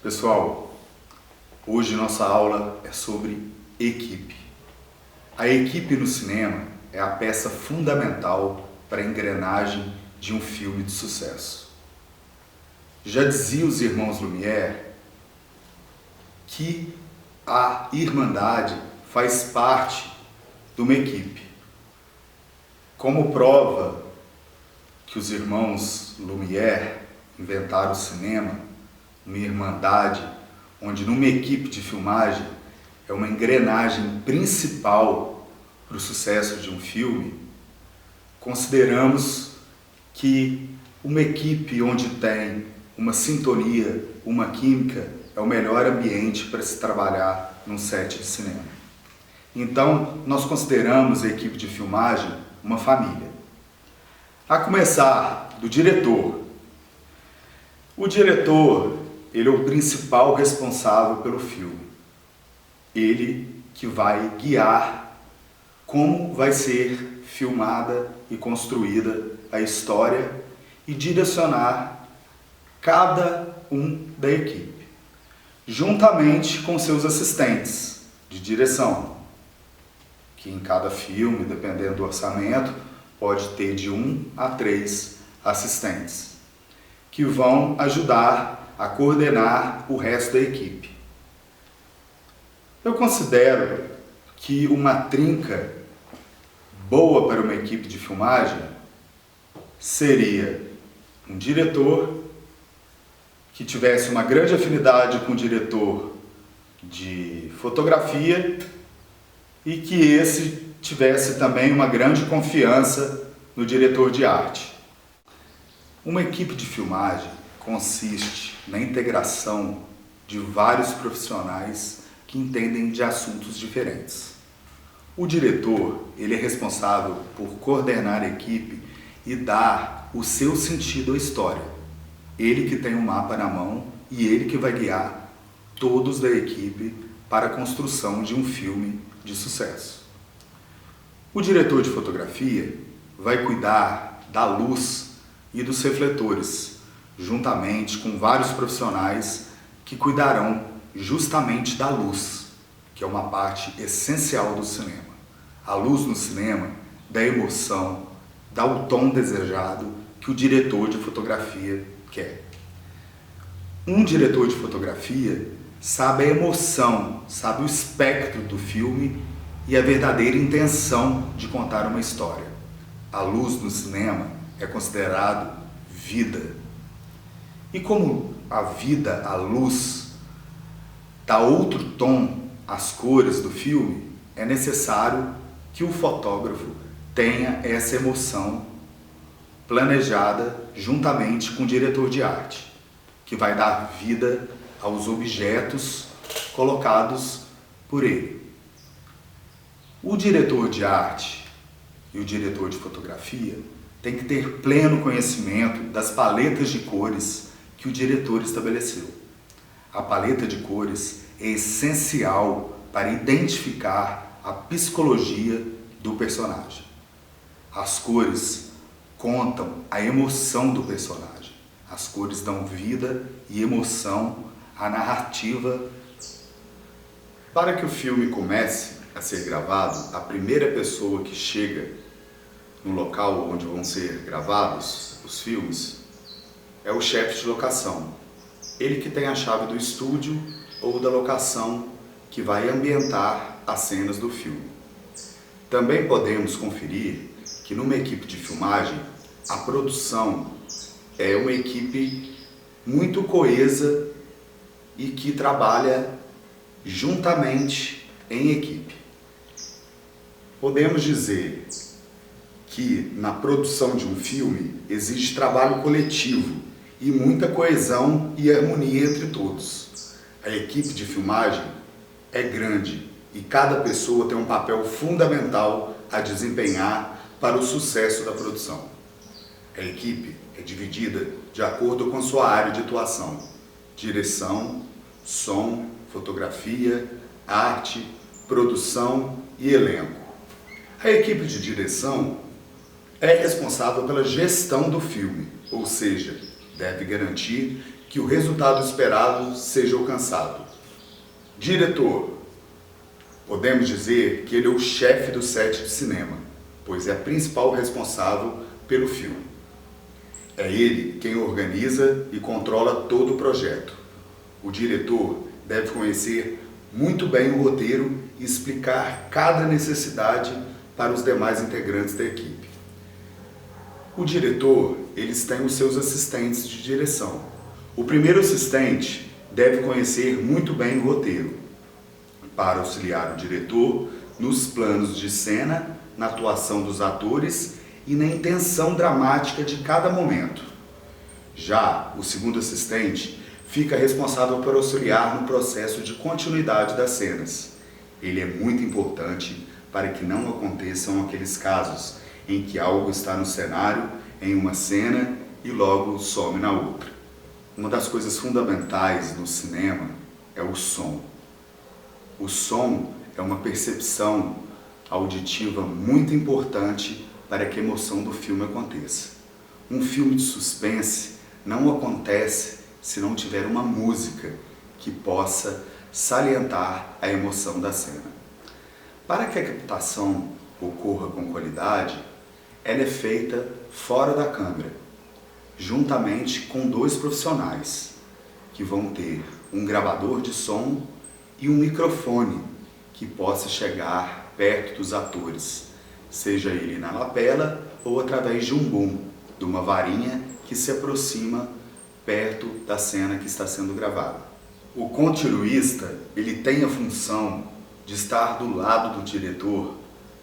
Pessoal, hoje nossa aula é sobre equipe. A equipe no cinema é a peça fundamental para a engrenagem de um filme de sucesso. Já dizia os irmãos Lumière que a irmandade faz parte de uma equipe. Como prova que os irmãos Lumière inventaram o cinema, uma irmandade, onde numa equipe de filmagem é uma engrenagem principal para o sucesso de um filme, consideramos que uma equipe onde tem uma sintonia, uma química, é o melhor ambiente para se trabalhar num set de cinema. Então, nós consideramos a equipe de filmagem uma família. A começar do diretor. O diretor, ele é o principal responsável pelo filme. Ele que vai guiar como vai ser filmada e construída a história e direcionar cada um da equipe, juntamente com seus assistentes de direção, que em cada filme, dependendo do orçamento, pode ter de 1 a 3 assistentes, que vão ajudar a coordenar o resto da equipe. Eu considero que uma trinca boa para uma equipe de filmagem seria um diretor que tivesse uma grande afinidade com o diretor de fotografia e que esse tivesse também uma grande confiança no diretor de arte. Uma equipe de filmagem consiste na integração de vários profissionais que entendem de assuntos diferentes. O diretor, ele é responsável por coordenar a equipe e dar o seu sentido à história. Ele que tem o mapa na mão e ele que vai guiar todos da equipe para a construção de um filme de sucesso. O diretor de fotografia vai cuidar da luz e dos refletores, juntamente com vários profissionais que cuidarão justamente da luz, que é uma parte essencial do cinema. A luz no cinema dá emoção, dá o tom desejado que o diretor de fotografia quer. Um diretor de fotografia sabe a emoção, sabe o espectro do filme e a verdadeira intenção de contar uma história. A luz no cinema é considerado vida. E como a vida, a luz, dá outro tom às cores do filme, é necessário que o fotógrafo tenha essa emoção planejada juntamente com o diretor de arte, que vai dar vida aos objetos colocados por ele. O diretor de arte e o diretor de fotografia tem que ter pleno conhecimento das paletas de cores que o diretor estabeleceu. A paleta de cores é essencial para identificar a psicologia do personagem. As cores contam a emoção do personagem. As cores dão vida e emoção à narrativa. Para que o filme comece a ser gravado, a primeira pessoa que chega no local onde vão ser gravados os filmes é o chefe de locação. Ele que tem a chave do estúdio ou da locação que vai ambientar as cenas do filme. Também podemos conferir que numa equipe de filmagem, a produção é uma equipe muito coesa e que trabalha juntamente em equipe. Podemos dizer que na produção de um filme existe trabalho coletivo e muita coesão e harmonia entre todos. A equipe de filmagem é grande e cada pessoa tem um papel fundamental a desempenhar para o sucesso da produção. A equipe é dividida de acordo com sua área de atuação: direção, som, fotografia, arte, produção e elenco. A equipe de direção é responsável pela gestão do filme, ou seja, deve garantir que o resultado esperado seja alcançado. Diretor. Podemos dizer que ele é o chefe do set de cinema, pois é a principal responsável pelo filme. É ele quem organiza e controla todo o projeto. O diretor deve conhecer muito bem o roteiro e explicar cada necessidade para os demais integrantes da equipe. O diretor, eles têm os seus assistentes de direção. O primeiro assistente deve conhecer muito bem o roteiro, para auxiliar o diretor nos planos de cena, na atuação dos atores e na intenção dramática de cada momento. Já o segundo assistente fica responsável por auxiliar no processo de continuidade das cenas. Ele é muito importante para que não aconteçam aqueles casos em que algo está no cenário, em uma cena, e logo some na outra. Uma das coisas fundamentais no cinema é o som. O som é uma percepção auditiva muito importante para que a emoção do filme aconteça. Um filme de suspense não acontece se não tiver uma música que possa salientar a emoção da cena. Para que a captação ocorra com qualidade, ela é feita fora da câmera, juntamente com 2 profissionais, que vão ter um gravador de som e um microfone que possa chegar perto dos atores, seja ele na lapela ou através de um boom, de uma varinha que se aproxima perto da cena que está sendo gravada. O continuista, ele tem a função de estar do lado do diretor,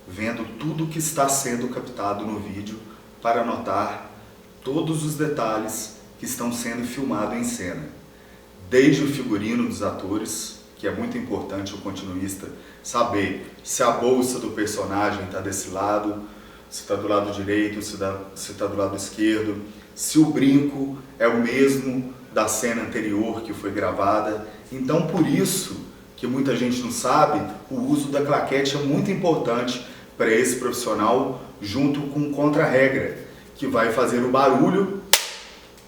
vendo tudo o que está sendo captado no vídeo para anotar todos os detalhes que estão sendo filmados em cena, desde o figurino dos atores, que é muito importante o continuista saber se a bolsa do personagem está desse lado, se está do lado direito, se está do lado esquerdo, se o brinco é o mesmo da cena anterior que foi gravada. Então, por isso que muita gente não sabe, o uso da claquete é muito importante para esse profissional, junto com o contra-regra, que vai fazer o barulho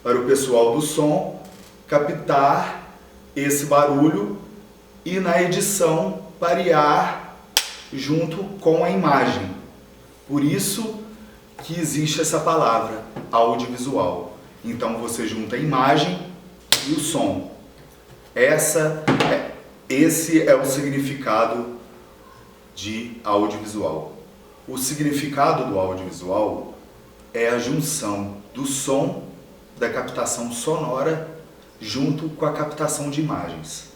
para o pessoal do som captar esse barulho e na edição parear junto com a imagem. Por isso que existe essa palavra, audiovisual. Então você junta a imagem e o som. Esse é o significado de audiovisual. O significado do audiovisual é a junção do som, da captação sonora, junto com a captação de imagens.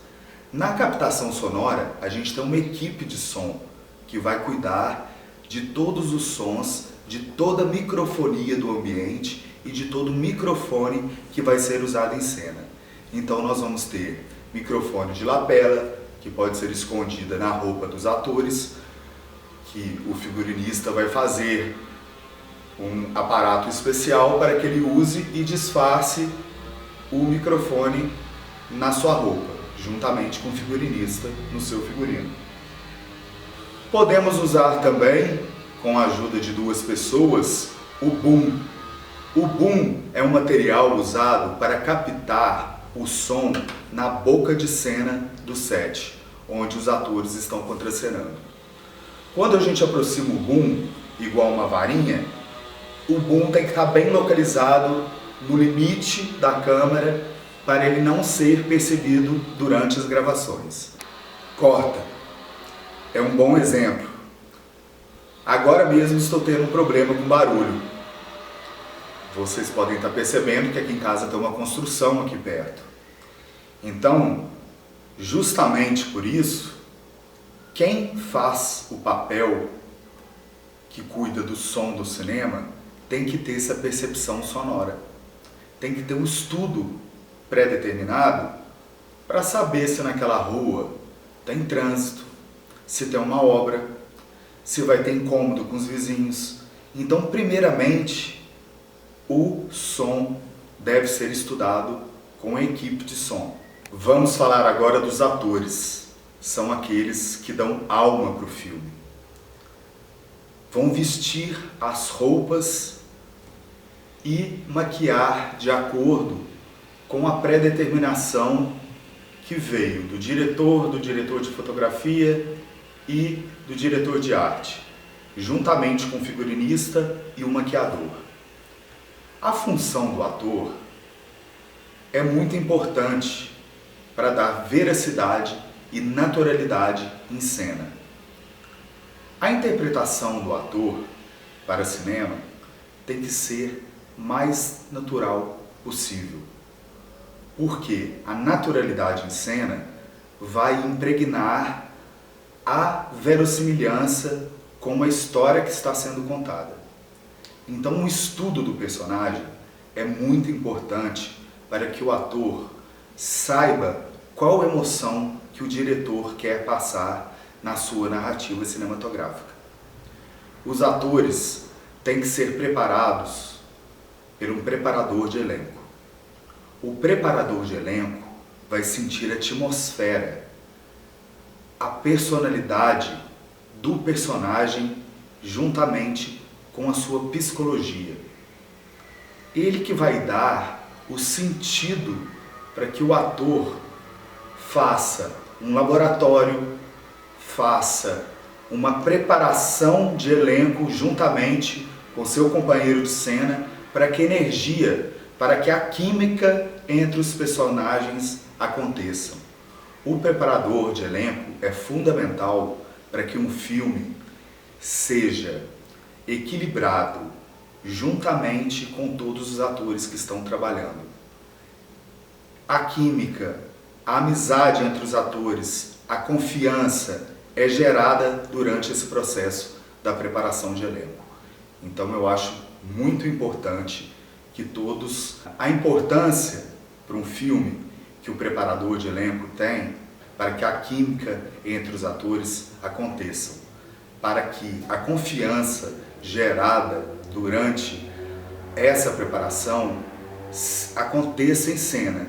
Na captação sonora, a gente tem uma equipe de som que vai cuidar de todos os sons, de toda a microfonia do ambiente e de todo o microfone que vai ser usado em cena. Então nós vamos ter microfone de lapela, que pode ser escondida na roupa dos atores, que o figurinista vai fazer um aparato especial para que ele use e disfarce o microfone na sua roupa, juntamente com o figurinista no seu figurino. Podemos usar também, com a ajuda de 2 pessoas, o boom. O boom é um material usado para captar o som na boca de cena do set, onde os atores estão contracenando. Quando a gente aproxima o boom, igual uma varinha, o boom tem que estar bem localizado no limite da câmera para ele não ser percebido durante as gravações. Corta é um bom exemplo. Agora mesmo estou tendo um problema com barulho. Vocês podem estar percebendo que aqui em casa tem uma construção aqui perto. Então, justamente por isso, quem faz o papel que cuida do som do cinema tem que ter essa percepção sonora. Tem que ter um estudo pré-determinado para saber se naquela rua tem trânsito, se tem uma obra, se vai ter incômodo com os vizinhos. Então, primeiramente, o som deve ser estudado com a equipe de som. Vamos falar agora dos atores. São aqueles que dão alma para o filme. Vão vestir as roupas e maquiar de acordo com a pré-determinação que veio do diretor de fotografia e do diretor de arte, juntamente com o figurinista e o maquiador. A função do ator é muito importante para dar veracidade e naturalidade em cena. A interpretação do ator para cinema tem que ser mais natural possível, porque a naturalidade em cena vai impregnar a verossimilhança com a história que está sendo contada. Então, um estudo do personagem é muito importante para que o ator saiba qual emoção que o diretor quer passar na sua narrativa cinematográfica. Os atores têm que ser preparados por um preparador de elenco. O preparador de elenco vai sentir a atmosfera, a personalidade do personagem juntamente com a sua psicologia. Ele que vai dar o sentido para que o ator faça um laboratório, faça uma preparação de elenco juntamente com seu companheiro de cena para que a energia, para que a química entre os personagens aconteçam. O preparador de elenco é fundamental para que um filme seja equilibrado juntamente com todos os atores que estão trabalhando. A química, a amizade entre os atores, a confiança é gerada durante esse processo da preparação de elenco. Então eu acho muito importante que todos... A importância para um filme que o preparador de elenco tem para que a química entre os atores aconteça, para que a confiança gerada durante essa preparação aconteça em cena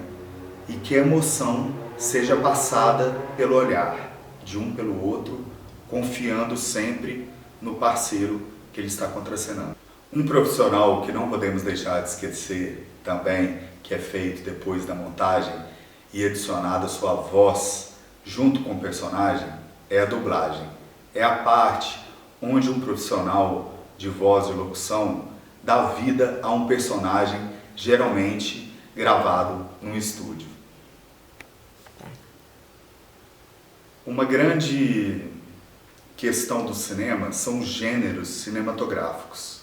e que a emoção seja passada pelo olhar de um pelo outro, confiando sempre no parceiro que ele está contracenando. Um profissional que não podemos deixar de esquecer também, que é feito depois da montagem e adicionada a sua voz junto com o personagem, é a dublagem. É a parte onde um profissional de voz e locução dá vida a um personagem geralmente gravado num estúdio. Uma grande questão do cinema são os gêneros cinematográficos.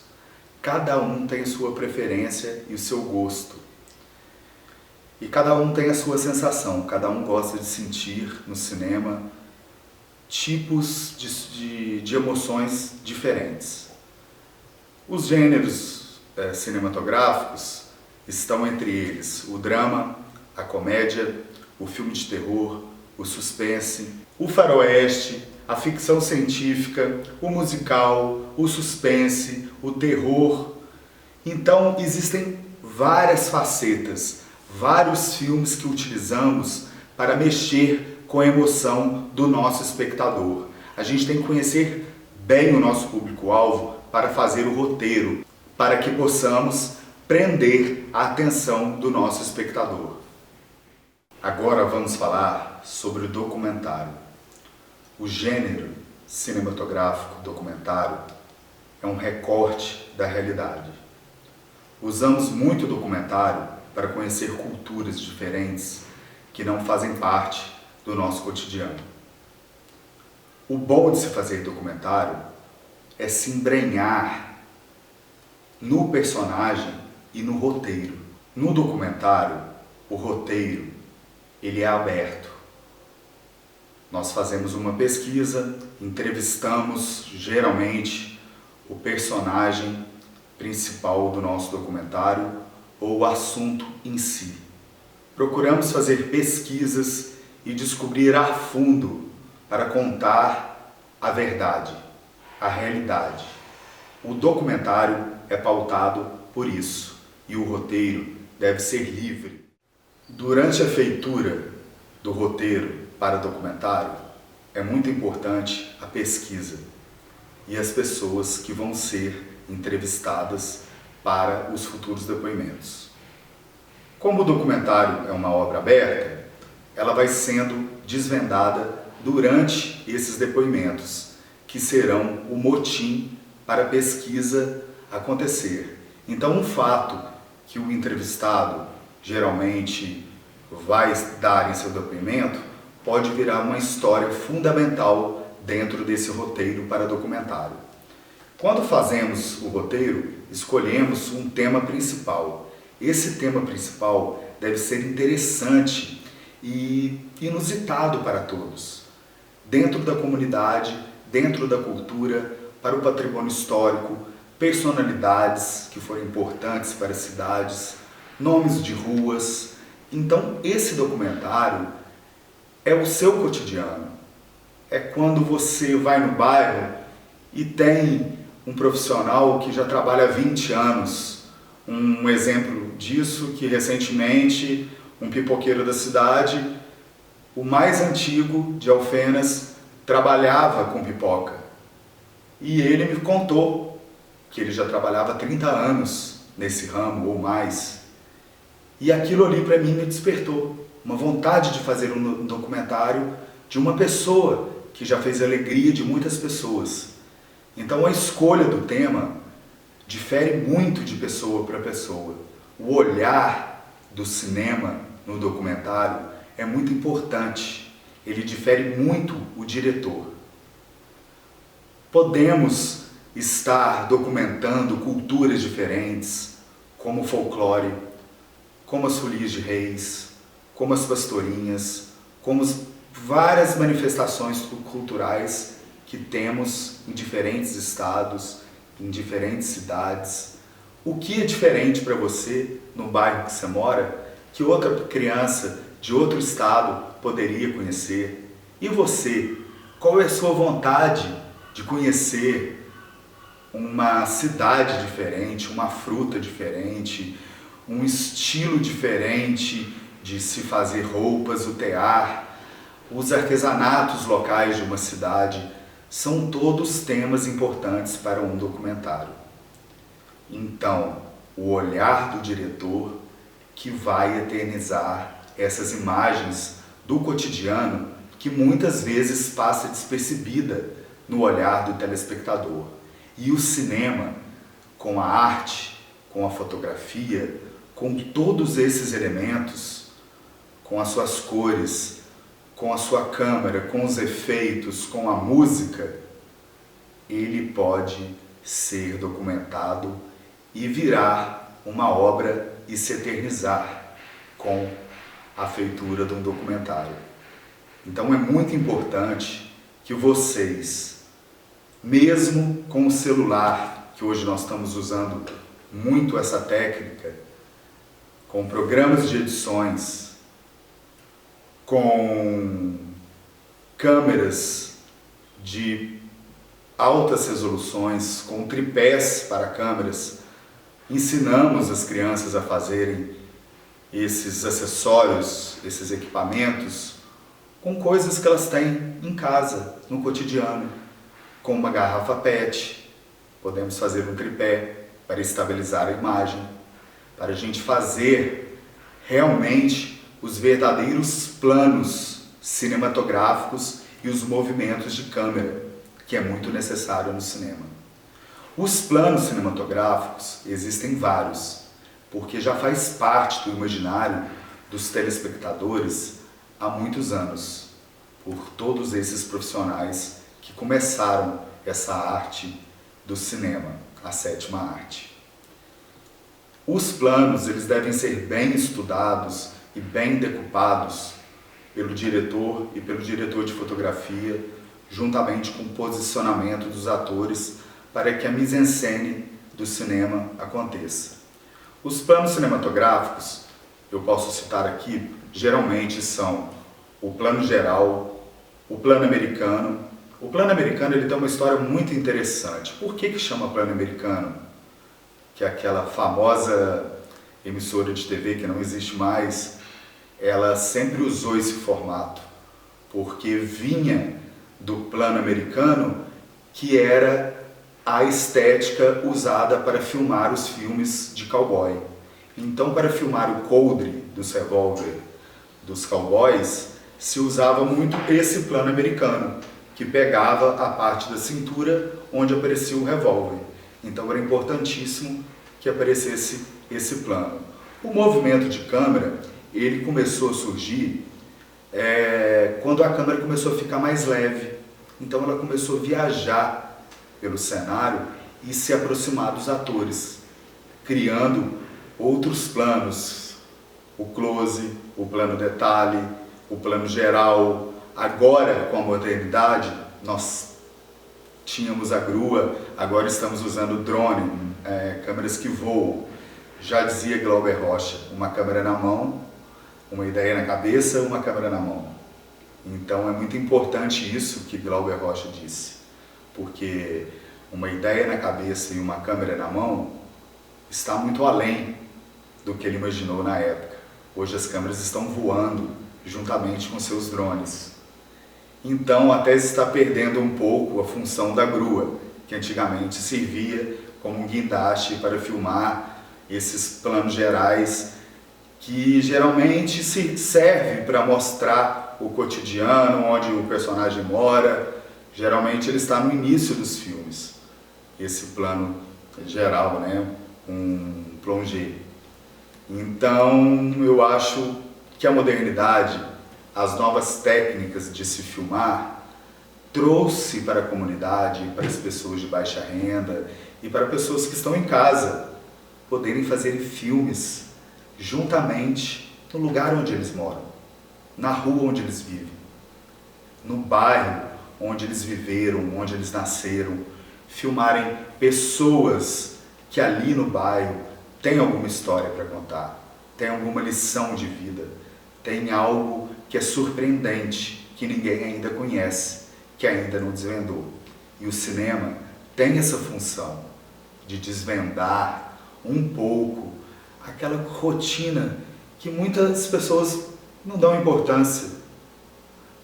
Cada um tem sua preferência e o seu gosto. E cada um tem a sua sensação, cada um gosta de sentir no cinema tipos de emoções diferentes. Os gêneros cinematográficos estão entre eles o drama, a comédia, o filme de terror, o suspense, o faroeste, a ficção científica, o musical, o suspense, o terror. Então existem várias facetas, vários filmes que utilizamos para mexer com a emoção do nosso espectador. A gente tem que conhecer bem o nosso público-alvo para fazer o roteiro, para que possamos prender a atenção do nosso espectador. Agora vamos falar sobre o documentário. O gênero cinematográfico documentário é um recorte da realidade. Usamos muito o documentário para conhecer culturas diferentes que não fazem parte do nosso cotidiano. O bom de se fazer documentário é se embrenhar no personagem e no roteiro. No documentário, o roteiro ele é aberto. Nós fazemos uma pesquisa, entrevistamos geralmente o personagem principal do nosso documentário ou o assunto em si. Procuramos fazer pesquisas e descobrir a fundo para contar a verdade, a realidade. O documentário é pautado por isso e o roteiro deve ser livre. Durante a feitura do roteiro para documentário, é muito importante a pesquisa e as pessoas que vão ser entrevistadas para os futuros depoimentos. Como o documentário é uma obra aberta, ela vai sendo desvendada durante esses depoimentos, que serão o motim para a pesquisa acontecer. Então, um fato que o entrevistado geralmente vai dar em seu depoimento pode virar uma história fundamental dentro desse roteiro para documentário. Quando fazemos o roteiro, escolhemos um tema principal. Esse tema principal deve ser interessante e inusitado para todos, dentro da comunidade, dentro da cultura, para o patrimônio histórico, personalidades que foram importantes para as cidades, nomes de ruas. Então, esse documentário é o seu cotidiano. É quando você vai no bairro e tem um profissional que já trabalha há 20 anos. Um exemplo disso que recentemente um pipoqueiro da cidade, o mais antigo de Alfenas, trabalhava com pipoca. E ele me contou que ele já trabalhava há 30 anos nesse ramo ou mais. E aquilo ali para mim me despertou uma vontade de fazer um documentário de uma pessoa que já fez a alegria de muitas pessoas. Então a escolha do tema difere muito de pessoa para pessoa. O olhar do cinema no documentário é muito importante. Ele difere muito o diretor. Podemos estar documentando culturas diferentes, como o folclore, como as folias de reis, como as pastorinhas, como várias manifestações culturais que temos em diferentes estados, em diferentes cidades. O que é diferente para você no bairro que você mora, que outra criança de outro estado poderia conhecer? E você, qual é a sua vontade de conhecer uma cidade diferente, uma fruta diferente, um estilo diferente de se fazer roupas, o tear, os artesanatos locais de uma cidade? São todos temas importantes para um documentário. Então, o olhar do diretor que vai eternizar essas imagens do cotidiano que muitas vezes passa despercebida no olhar do telespectador. E o cinema, com a arte, com a fotografia, com todos esses elementos, com as suas cores, com a sua câmera, com os efeitos, com a música, ele pode ser documentado e virar uma obra e se eternizar com a feitura de um documentário. Então é muito importante que vocês, mesmo com o celular, que hoje nós estamos usando muito essa técnica, com programas de edições, com câmeras de altas resoluções, com tripés para câmeras, ensinamos as crianças a fazerem esses acessórios, esses equipamentos, com coisas que elas têm em casa, no cotidiano, com uma garrafa PET. Podemos fazer um tripé para estabilizar a imagem, para a gente fazer realmente os verdadeiros planos cinematográficos e os movimentos de câmera, que é muito necessário no cinema. Os planos cinematográficos existem vários, porque já faz parte do imaginário dos telespectadores há muitos anos, por todos esses profissionais que começaram essa arte do cinema, a sétima arte. Os planos, eles devem ser bem estudados e bem decupados pelo diretor e pelo diretor de fotografia, juntamente com o posicionamento dos atores, para que a mise-en-scène do cinema aconteça. Os planos cinematográficos, eu posso citar aqui, geralmente são o plano geral, o plano americano. O plano americano, ele tem uma história muito interessante. Por que chama plano americano? Que é aquela famosa emissora de TV que não existe mais, ela sempre usou esse formato, porque vinha do plano americano, que era a estética usada para filmar os filmes de cowboy. Então, para filmar o coldre dos revólver dos cowboys, se usava muito esse plano americano, que pegava a parte da cintura onde aparecia o revólver. Então, era importantíssimo que aparecesse esse plano. O movimento de câmera, ele começou a surgir quando a câmera começou a ficar mais leve. Então, ela começou a viajar pelo cenário e se aproximar dos atores, criando outros planos, o close, o plano detalhe, o plano geral. Agora, com a modernidade, nós tínhamos a grua, agora estamos usando drone, câmeras que voam. Já dizia Glauber Rocha, uma câmera na mão, uma ideia na cabeça, uma câmera na mão. Então é muito importante isso que Glauber Rocha disse, porque uma ideia na cabeça e uma câmera na mão está muito além do que ele imaginou na época. Hoje as câmeras estão voando juntamente com seus drones. Então até se está perdendo um pouco a função da grua, que antigamente servia como um guindaste para filmar esses planos gerais, que geralmente serve para mostrar o cotidiano, onde o personagem mora. Geralmente ele está no início dos filmes, esse plano geral, né, um plongé. Então eu acho que a modernidade, as novas técnicas de se filmar, trouxe para a comunidade, para as pessoas de baixa renda e para pessoas que estão em casa, poderem fazer filmes juntamente no lugar onde eles moram, na rua onde eles vivem, no bairro onde eles viveram, onde eles nasceram, filmarem pessoas que ali no bairro têm alguma história para contar, têm alguma lição de vida, tem algo que é surpreendente, que ninguém ainda conhece, que ainda não desvendou. E o cinema tem essa função de desvendar um pouco aquela rotina que muitas pessoas não dão importância.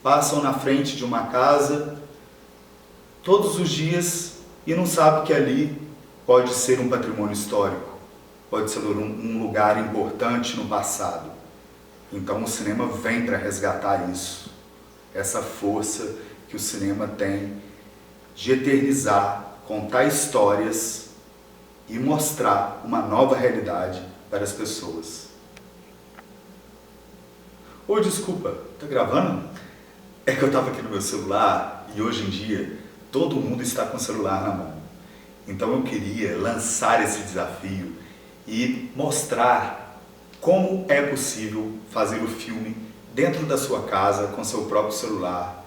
Passam na frente de uma casa todos os dias e não sabem que ali pode ser um patrimônio histórico, pode ser um lugar importante no passado. Então o cinema vem para resgatar isso, essa força que o cinema tem de eternizar, contar histórias e mostrar uma nova realidade para as pessoas. Ô, desculpa, tá gravando? É que eu estava aqui no meu celular e hoje em dia todo mundo está com o celular na mão. Então eu queria lançar esse desafio e mostrar como é possível fazer o filme dentro da sua casa com seu próprio celular,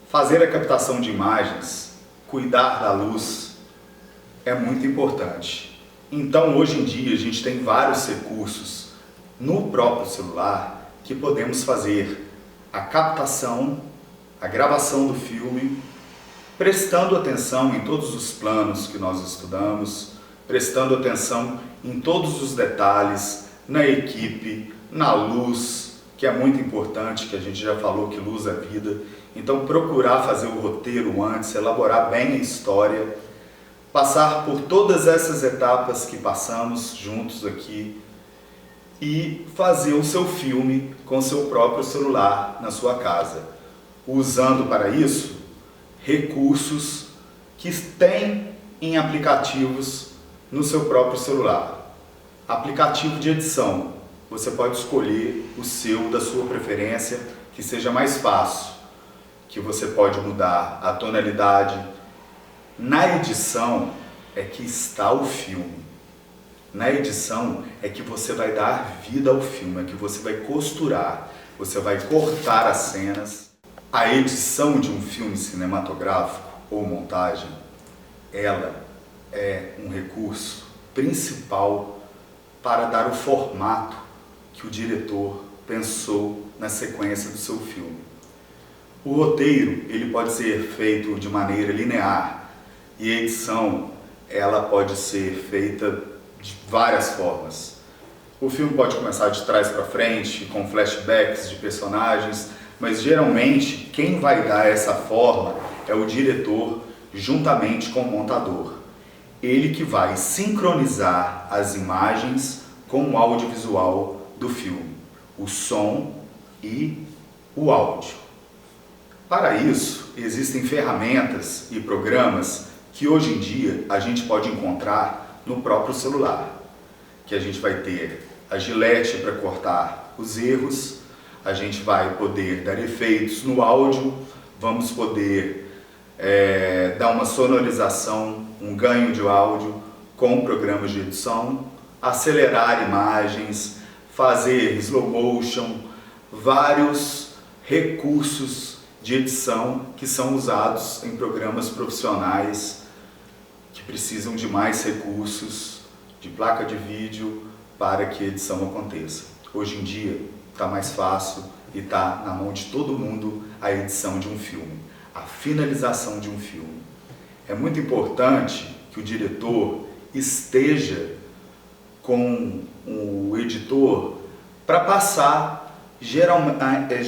fazer a captação de imagens, cuidar da luz, é muito importante. Então hoje em dia a gente tem vários recursos no próprio celular que podemos fazer a captação, a gravação do filme, prestando atenção em todos os planos que nós estudamos, prestando atenção em todos os detalhes, na equipe, na luz, que é muito importante, que a gente já falou que luz é vida. Então procurar fazer o roteiro antes, elaborar bem a história, passar por todas essas etapas que passamos juntos aqui e fazer o seu filme com seu próprio celular na sua casa, usando para isso recursos que tem em aplicativos no seu próprio celular. Aplicativo de edição, você pode escolher o seu, da sua preferência, que seja mais fácil, que você pode mudar a tonalidade. Na edição é que está o filme. Na edição é que você vai dar vida ao filme, é que você vai costurar, você vai cortar as cenas. A edição de um filme cinematográfico ou montagem, ela é um recurso principal para dar o formato que o diretor pensou na sequência do seu filme. O roteiro, ele pode ser feito de maneira linear e a edição, ela pode ser feita de várias formas. O filme pode começar de trás para frente, com flashbacks de personagens, mas geralmente quem vai dar essa forma é o diretor juntamente com o montador. Ele que vai sincronizar as imagens com o audiovisual do filme, o som e o áudio. Para isso, existem ferramentas e programas que hoje em dia a gente pode encontrar no próprio celular, que a gente vai ter a gilete para cortar os erros, a gente vai poder dar efeitos no áudio, vamos poder dar uma sonorização, um ganho de áudio com programas de edição, acelerar imagens, fazer slow motion, vários recursos de edição que são usados em programas profissionais que precisam de mais recursos, de placa de vídeo, para que a edição aconteça. Hoje em dia está mais fácil e está na mão de todo mundo a edição de um filme, a finalização de um filme. É muito importante que o diretor esteja com o editor para passar geralmente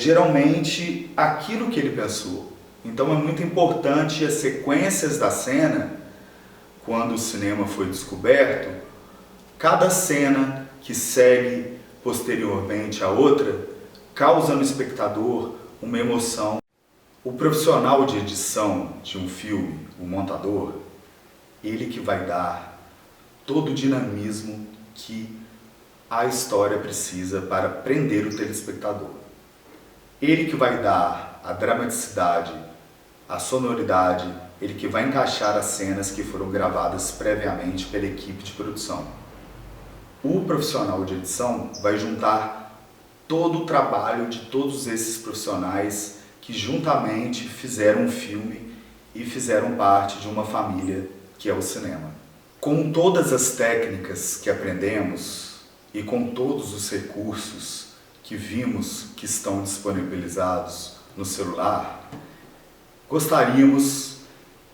aquilo que ele pensou. Então é muito importante as sequências da cena, quando o cinema foi descoberto, cada cena que segue posteriormente a outra causa no espectador uma emoção. O profissional de edição de um filme, o montador, ele que vai dar todo o dinamismo que a história precisa para prender o telespectador. Ele que vai dar a dramaticidade, a sonoridade, ele que vai encaixar as cenas que foram gravadas previamente pela equipe de produção. O profissional de edição vai juntar todo o trabalho de todos esses profissionais que juntamente fizeram um filme e fizeram parte de uma família que é o cinema. Com todas as técnicas que aprendemos e com todos os recursos que vimos que estão disponibilizados no celular, gostaríamos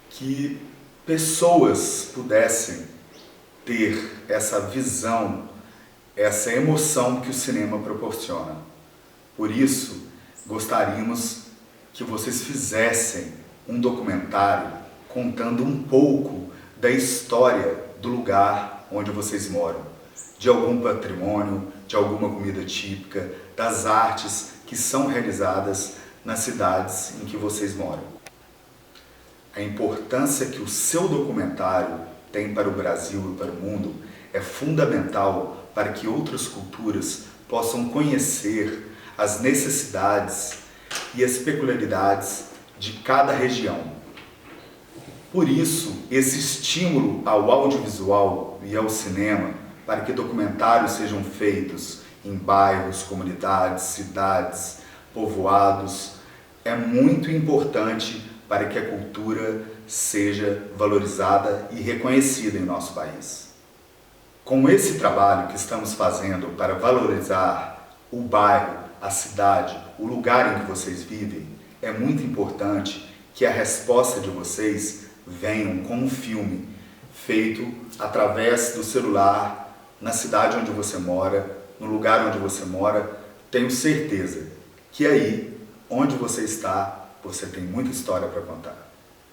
que pessoas pudessem ter essa visão, essa emoção que o cinema proporciona. Por isso, gostaríamos que vocês fizessem um documentário contando um pouco da história do lugar onde vocês moram, de algum patrimônio, de alguma comida típica, das artes que são realizadas nas cidades em que vocês moram. A importância que o seu documentário tem para o Brasil e para o mundo é fundamental para que outras culturas possam conhecer as necessidades e as peculiaridades de cada região. Por isso, esse estímulo ao audiovisual e ao cinema para que documentários sejam feitos em bairros, comunidades, cidades, povoados, é muito importante para que a cultura seja valorizada e reconhecida em nosso país. Com esse trabalho que estamos fazendo para valorizar o bairro, a cidade, o lugar em que vocês vivem, é muito importante que a resposta de vocês venham com um filme feito através do celular, na cidade onde você mora, no lugar onde você mora. Tenho certeza que aí, onde você está, você tem muita história para contar.